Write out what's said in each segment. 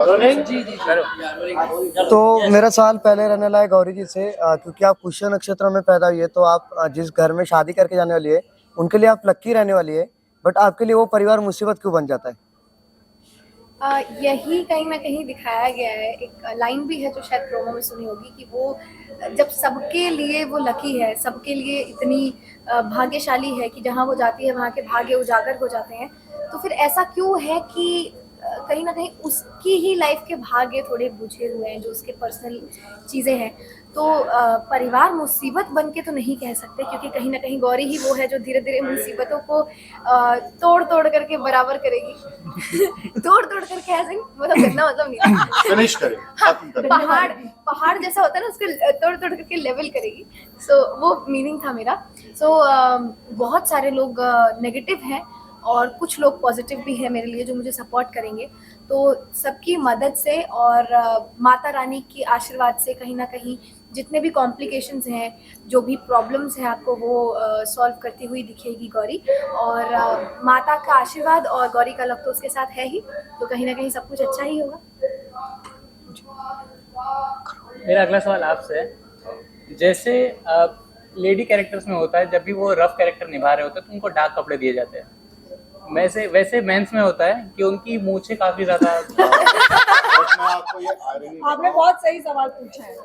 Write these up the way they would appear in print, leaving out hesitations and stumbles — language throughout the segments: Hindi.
जी जी करो। तो मेरा सवाल पहले रहने वाला है गौरी जी से, क्योंकि आप पुष्य नक्षत्र में पैदा हुई है, तो आप जिस घर में शादी करके जाने वाली है उनके लिए आप लक्की रहने वाली है, बट आपके लिए वो परिवार मुसीबत क्यों बन जाता है? यही कहीं ना कहीं दिखाया गया है। एक लाइन भी है जो शायद प्रोमो में सुनी होगी कि वो जब सबके लिए वो लकी है, सबके लिए इतनी भाग्यशाली है कि जहाँ वो जाती है वहाँ के भाग्य उजागर हो जाते हैं, तो फिर ऐसा क्यों है कि कहीं ना कहीं उसकी ही लाइफ के भाग्य थोड़े बुझे हुए हैं, जो उसके पर्सनल चीज़ें हैं। तो परिवार मुसीबत बन के तो नहीं कह सकते, क्योंकि कहीं ना कहीं गौरी ही वो है जो धीरे धीरे मुसीबतों को तोड़ तोड़ करके बराबर करेगी। तोड़ तोड़ करके ऐसे मतलब करना मतलब नहीं, फिनिश करें, हाँ, खत्म करें। पहाड़ जैसा होता है ना, उसको तोड़ तोड़ करके लेवल करेगी। सो वो मीनिंग था मेरा। सो बहुत सारे लोग नेगेटिव हैं और कुछ लोग पॉजिटिव भी है मेरे लिए, जो मुझे सपोर्ट करेंगे। तो सबकी मदद से और माता रानी की आशीर्वाद से कहीं ना कहीं जितने भी कॉम्प्लिकेशंस हैं, जो भी प्रॉब्लम्स हैं, आपको वो सॉल्व करती हुई दिखेगी गौरी। और माता का आशीर्वाद और गौरी का लक तो उसके साथ है ही, तो कहीं ना कहीं सब कुछ अच्छा ही होगा। मेरा अगला सवाल आपसे है, जैसे लेडी कैरेक्टर्स में होता है, जब भी वो रफ कैरेक्टर निभा रहे होते हैं तो उनको डार्क कपड़े दिए जाते हैं। वैसे वैसे मेंस में होता है कि उनकी मूछें काफी ज्यादा आपको ये irony आपने बहुत सही सवाल पूछा है।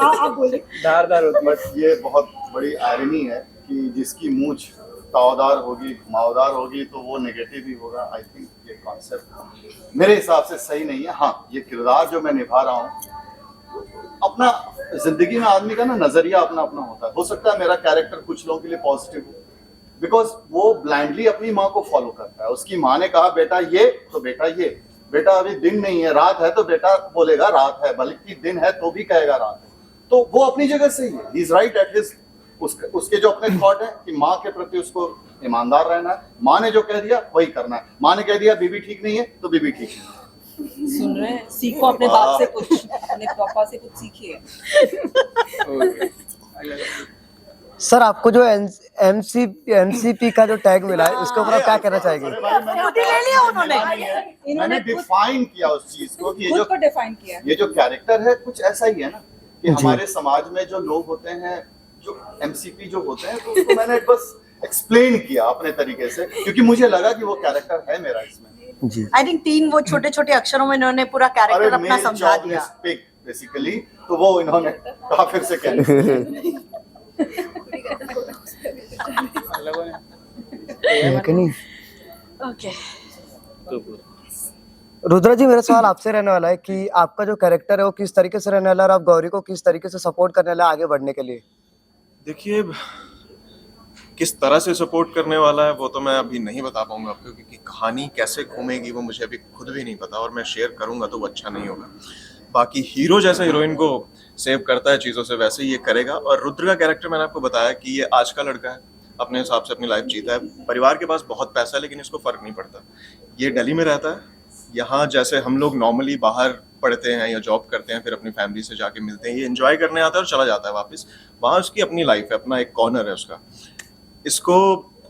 आप बोलिए। धारदार होती है। बट ये बहुत बड़ी आयरनी है कि जिसकी मूछ तावदार होगी, घुमावदार होगी, तो वो नेगेटिव ही होगा। आई थिंक ये कॉन्सेप्ट मेरे हिसाब से सही नहीं है। हाँ, ये किरदार जो मैं निभा रहा हूँ, अपना जिंदगी में आदमी का ना नजरिया अपना अपना होता है। हो सकता है मेरा कैरेक्टर कुछ लोगों के लिए पॉजिटिव हो, बिकॉज वो ब्लाइंडली अपनी माँ को फॉलो करता है। उसकी माँ ने कहा बेटा ये, तो बेटा ये, बेटा अभी दिन नहीं है रात है, तो बेटा बोलेगा रात है, बल्कि दिन है तो भी कहेगा रात है। तो वो अपनी जगह सही है, he is right at his उसके जो अपने थॉट है कि माँ के प्रति उसको ईमानदार रहना है। माँ ने जो कह दिया वही करना है। माँ ने कह दिया बीबी ठीक नहीं है तो बीबी ठीक नहीं है। सुन रहे हैं, सीखो अपने बाप से कुछ, अपने पापा से कुछ सीखिए। सर, आपको जो एमसीपी का जो टैग मिला है उसके ऊपर आप क्या कहना चाहेंगे? खुद ही ले लिया उन्होंने। मैंने इन्होंने डिफाइन किया उस चीज को कि खुद को डिफाइन किया। ये जो कैरेक्टर है कुछ ऐसा ही है ना, कि हमारे समाज में जो लोग होते हैं, जो एमसीपी जो होते हैं, तो उसको मैंने बस एक्सप्लेन किया अपने तरीके से, क्योंकि मुझे लगा कि वो कैरेक्टर है मेरा इसमें। जी, आई थिंक 3 वो छोटे छोटे अक्षरों में इन्होंने पूरा कैरेक्टर अपना समझा दिया। बेसिकली तो वो इन्होंने कहा फिर से क्या नहीं। ओके। रुद्रा जी, मेरा सवाल आपसे रहने वाला है कि आपका जो कैरेक्टर है वो किस तरीके से रहने वाला है और आप गौरी को किस तरीके से सपोर्ट करने वाला है आगे बढ़ने के लिए? देखिए, किस तरह से सपोर्ट करने वाला है वो तो मैं अभी नहीं बता पाऊंगा आपको, क्योंकि कहानी कैसे घूमेगी वो मुझे अभी खुद भी नहीं पता, और मैं शेयर करूंगा तो वो अच्छा नहीं होगा। बाकी हीरो जैसा हीरोइन को सेव करता है चीज़ों से, वैसे ही ये करेगा। और रुद्र का कैरेक्टर मैंने आपको बताया कि ये आज का लड़का है, अपने हिसाब से अपनी लाइफ जीता है। परिवार के पास बहुत पैसा है लेकिन इसको फ़र्क नहीं पड़ता। ये दिल्ली में रहता है। यहाँ जैसे हम लोग नॉर्मली बाहर पढ़ते हैं या जॉब करते हैं, फिर अपनी फैमिली से जाके मिलते हैं, ये एंजॉय करने आता है और चला जाता है वापस। वहाँ उसकी अपनी लाइफ है, अपना एक कॉर्नर है उसका। इसको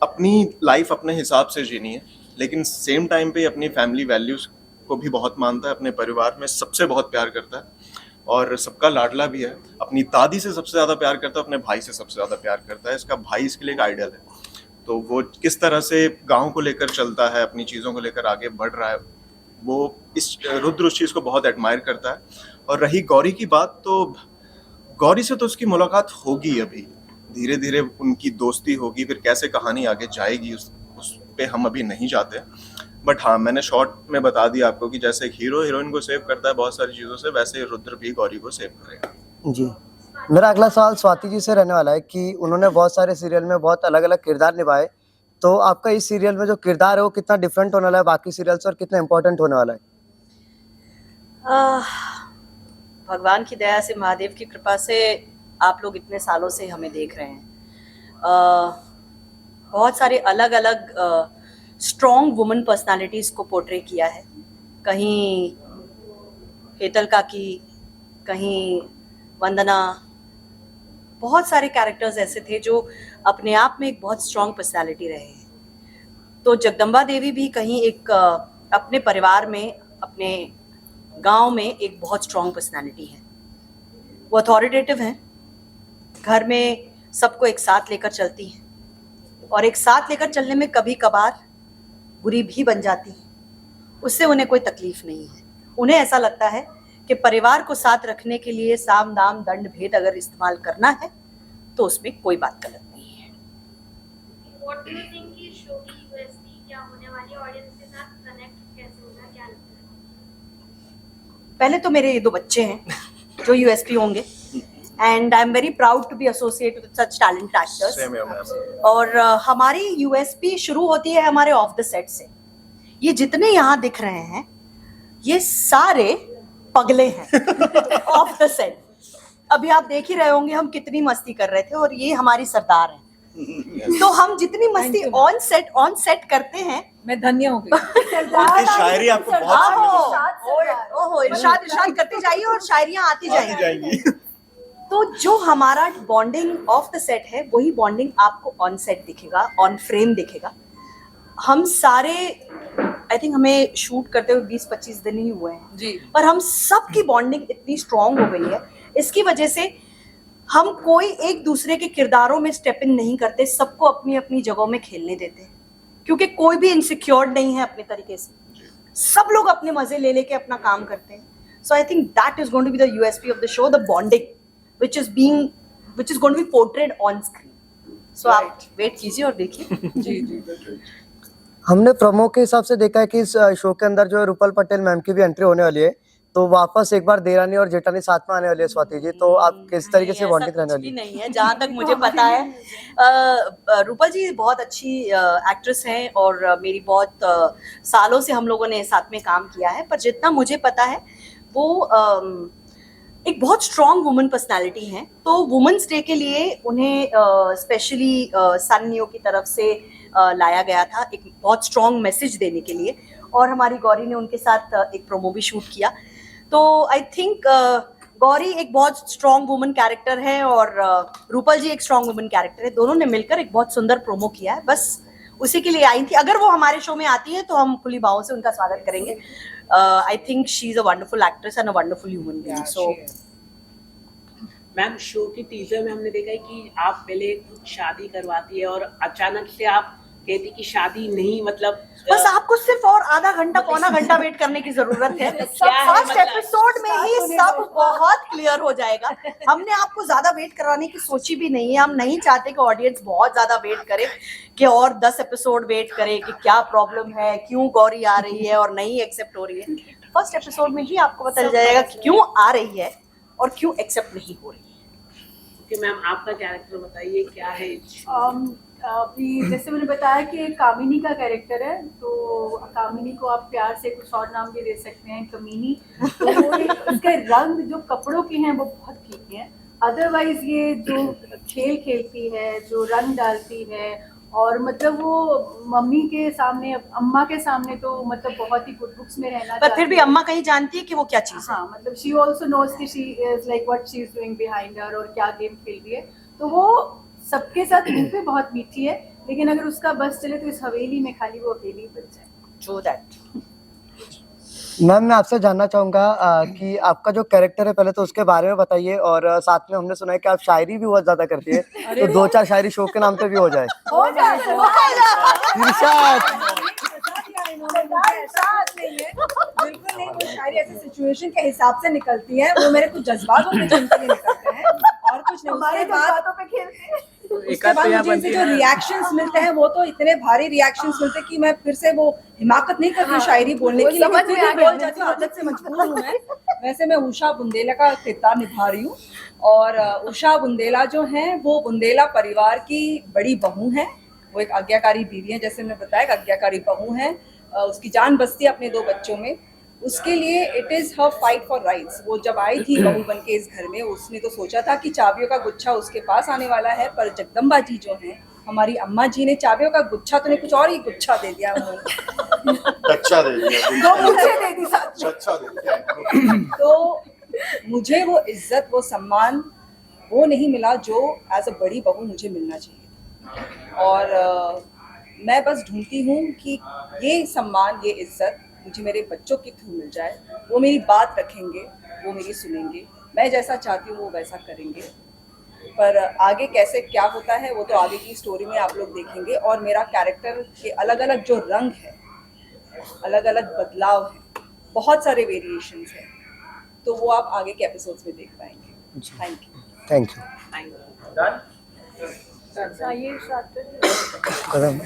अपनी लाइफ अपने हिसाब से जीनी है, लेकिन सेम टाइम पे अपनी फैमिली वैल्यूज़ को भी बहुत मानता है, अपने परिवार में सबसे बहुत प्यार करता है और सबका लाडला भी है। अपनी दादी से सबसे ज़्यादा प्यार करता है, अपने भाई से सबसे ज़्यादा प्यार करता है। इसका भाई इसके लिए एक आइडल है। तो वो किस तरह से गाँव को लेकर चलता है, अपनी चीज़ों को लेकर आगे बढ़ रहा है, वो इस रुद्र उस चीज़ को बहुत एडमायर करता है। और रही गौरी की बात, तो गौरी से तो उसकी मुलाकात होगी, अभी धीरे धीरे उनकी दोस्ती होगी, फिर कैसे कहानी आगे जाएगी उस पे हम अभी नहीं जाते। बट हाँ, मैंने शॉर्ट में बता दिया आपको कि जैसे एक हीरो हीरोइन को सेव करता है बहुत सारी चीज़ों से, वैसे रुद्र भी गौरी को सेव करेगा। जी, मेरा अगला सवाल स्वाति जी से रहने वाला है कि उन्होंने बहुत सारे सीरियल में बहुत अलग अलग किरदार निभाए, तो आपका इस सीरियल में जो किरदार है वो कितना डिफरेंट होने वाला है बाकी सीरियल से और कितना इम्पोर्टेंट होने वाला है? भगवान की दया से, महादेव की कृपा से आप लोग इतने सालों से हमें देख रहे हैं। बहुत सारे अलग अलग स्ट्रॉन्ग वुमन पर्सनालिटीज़ को पोर्ट्रे किया है। कहीं हेतल काकी, कहीं वंदना, बहुत सारे कैरेक्टर्स ऐसे थे जो अपने आप में एक बहुत स्ट्रॉन्ग पर्सनालिटी रहे हैं। तो जगदम्बा देवी भी कहीं एक अपने परिवार में, अपने गांव में एक बहुत स्ट्रॉन्ग पर्सनालिटी है। वो अथॉरिटेटिव हैं, घर में सबको एक साथ लेकर चलती हैं और एक साथ लेकर चलने में कभी कभार बुरी भी बन जाती हैं, उससे उन्हें कोई तकलीफ नहीं है। उन्हें ऐसा लगता है कि परिवार को साथ रखने के लिए साम दाम दंड भेद अगर इस्तेमाल करना है तो उसमें कोई बात गलत नहीं है। What do you think कि शो की USP क्या होने वाली, ऑडियंस के साथ कनेक्ट कैसे होगा, क्या लगता है? पहले तो मेरे ये 2 बच्चे हैं जो यूएसपी होंगे, and I am very proud to be associated with such talent actors. Same here, ma'am. और हमारी यूएसपी शुरू होती है हमारे ऑफ द सेट से। ये जितने यहाँ दिख रहे हैं ये सारे पगले हैं ऑफ द सेट। अभी आप देख ही रहे होंगे हम कितनी मस्ती कर रहे थे, और ये हमारी सरदार हैं। तो हम जितनी मस्ती ऑन सेट करते हैं, मैं धन्य हो गई। उनकी शायरी आपको बहुत ओहो इरशाद करते जाइए और शायरियां आती आती जाएंगी। जाएंगी। तो जो हमारा बॉन्डिंग ऑफ द सेट है वही बॉन्डिंग आपको ऑन सेट दिखेगा, ऑन फ्रेम दिखेगा। हम सारे आई थिंक हमें शूट करते हुए 20-25 दिन ही हुए हैं जी। पर हम सब की बॉन्डिंग इतनी स्ट्रांग हो गई है, इसकी वजह से हम कोई एक दूसरे के किरदारों में स्टेप इन नहीं करते, सबको अपनी अपनी जगहों में खेलने देते हैं, क्योंकि कोई भी इनसिक्योर्ड नहीं है अपने तरीके से। सब लोग अपने मजे ले लेके अपना काम करते हैं। So I think that is going to be the USP of the show, the bonding which is going to be portrayed on screen. So आप वेट कीजिए और देखिए। जी जी। हमने प्रोमो के हिसाब से देखा है कि इस शो के अंदर जो है रूपल पटेल मैम की भी एंट्री होने वाली है, तो वापस एक बार देरानी और जेठानी साथ में आने वाली है स्वाति जी, तो आप किस तरीके से बॉन्डिंग रहने वाली है? नहीं है, जहाँ तक मुझे पता है। रूपल जी बहुत अच्छी एक्ट्रेस हैं और मेरी बहुत सालों से हम लोगों ने साथ में काम किया है, पर जितना मुझे पता है वो एक बहुत स्ट्रॉन्ग वुमन पर्सनालिटी हैं। तो वुमेन्स डे के लिए उन्हें स्पेशली सन न्यू की तरफ से लाया गया था, एक बहुत स्ट्रॉन्ग मैसेज देने के लिए, और हमारी गौरी ने उनके साथ एक प्रोमो भी शूट किया। तो आई थिंक गौरी एक बहुत स्ट्रॉन्ग वुमन कैरेक्टर है और रूपल जी एक स्ट्रॉन्ग वुमन कैरेक्टर है, दोनों ने मिलकर एक बहुत सुंदर प्रोमो किया है। बस उसी के लिए आई थी। अगर वो हमारे शो में आती है तो हम खुली बाहों से उनका स्वागत करेंगे। I think she is a wonderful actress and a wonderful human being. So ma'am, show के टीजर में हमने देखा है कि आप पहले खुद शादी करवाती है और अचानक से आप कहती कि शादी नहीं, मतलब बस आपको सिर्फ और आधा घंटा पौना घंटा वेट करने की जरूरत है। फर्स्ट एपिसोड में ही सब बहुत क्लियर हो जाएगा। हमने आपको ज्यादा वेट कराने की सोची भी नहीं है। हम नहीं चाहते कि ऑडियंस बहुत ज्यादा वेट करे, कि और 10 एपिसोड वेट करे कि क्या प्रॉब्लम है, क्यों गौरी आ रही है और नहीं एक्सेप्ट हो रही है। फर्स्ट एपिसोड में ही आपको पता चल जाएगा कि क्यों आ रही है और क्यों एक्सेप्ट नहीं हो रही है। कि मैम आपका कैरेक्टर बताइए क्या है? अभी जैसे मैंने बताया कि एक कामिनी का कैरेक्टर है, तो कामिनी को आप प्यार से कुछ और नाम भी दे सकते हैं, कमीनी। तो उसके रंग जो कपड़ों के हैं वो बहुत फीके हैं, अदरवाइज ये जो खेल खेलती है, जो रंग डालती है, और मतलब वो मम्मी के सामने, अम्मा के सामने तो मतलब बहुत ही गुड बुक्स में रहना, पर फिर भी अम्मा कहीं जानती है कि वो क्या चीज है। हाँ, मतलब शी ऑल्सो नोज कि she is like what she is doing behind her, और क्या गेम खेल रही है। तो वो सबके साथ मुंह पे बहुत मीठी है, लेकिन अगर उसका बस चले तो इस हवेली में खाली वो अकेली बच जाए। True that. मैम मैं आपसे जानना चाहूंगा कि आपका जो कैरेक्टर है पहले तो उसके बारे में बताइए, और साथ में हमने सुना है कि आप शायरी भी बहुत ज्यादा करती है, तो 2-4 शायरी शो के नाम पे भी हो जाए। बिल्कुल नहीं, वो शायरी ऐसे सिचुएशन के हिसाब से निकलती है, वो मेरे कुछ जज्बात होते हैं जिनके लिए निकलते हैं और कुछ नहीं। हमारे जज्बातों पे खेलते हैं। उसके बाद मुझे जो रिएक्शंस मिलते हैं वो तो इतने भारी रिएक्शंस मिलते हैं कि मैं फिर से वो हिमाकत नहीं करती शायरी बोलने की, लेकिन फिर भी बोल जाती हूँ, आदत से मजबूर हूँ मैं। वैसे मैं उषा बुंदेला का किरदार निभा रही हूँ, और उषा बुंदेला जो हैं वो बुंदेला परिवार की बड़ी बहू हैं। वो एक आज्ञाकारी बीवी है, जैसे मैंने बताया, एक आज्ञाकारी बहू है। उसकी जान बसती है अपने 2 बच्चों में। उसके लिए it is her fight for rights. वो जब आई थी बहू बन के इस घर में, उसने तो सोचा था कि चाबियों का गुच्छा उसके पास आने वाला है, पर जगदम्बा जी जो हैं, हमारी अम्मा जी ने चाबियों का गुच्छा तो नहीं, कुछ और ही गुच्छा दे दिया उन्होंने। अच्छा दे दिया, दे दी साथ में। अच्छा दे दिया। तो मुझे वो इज्जत, वो सम्मान वो नहीं मिला जो एज अ बड़ी बहू मुझे मिलना चाहिए। और मैं बस ढूंढती हूँ कि ये सम्मान, ये इज्जत मुझे मेरे बच्चों के थ्रू मिल जाए, वो मेरी बात रखेंगे, वो मेरी सुनेंगे, मैं जैसा चाहती हूँ वो वैसा करेंगे। पर आगे कैसे क्या होता है वो तो आगे की स्टोरी में आप लोग देखेंगे। और मेरा कैरेक्टर के अलग अलग जो रंग है, अलग अलग बदलाव है, बहुत सारे वेरिएशंस हैं, तो वो आप आगे के एपिसोड्स में देख पाएंगे। Thank you. Thank you. Thank you. Kadam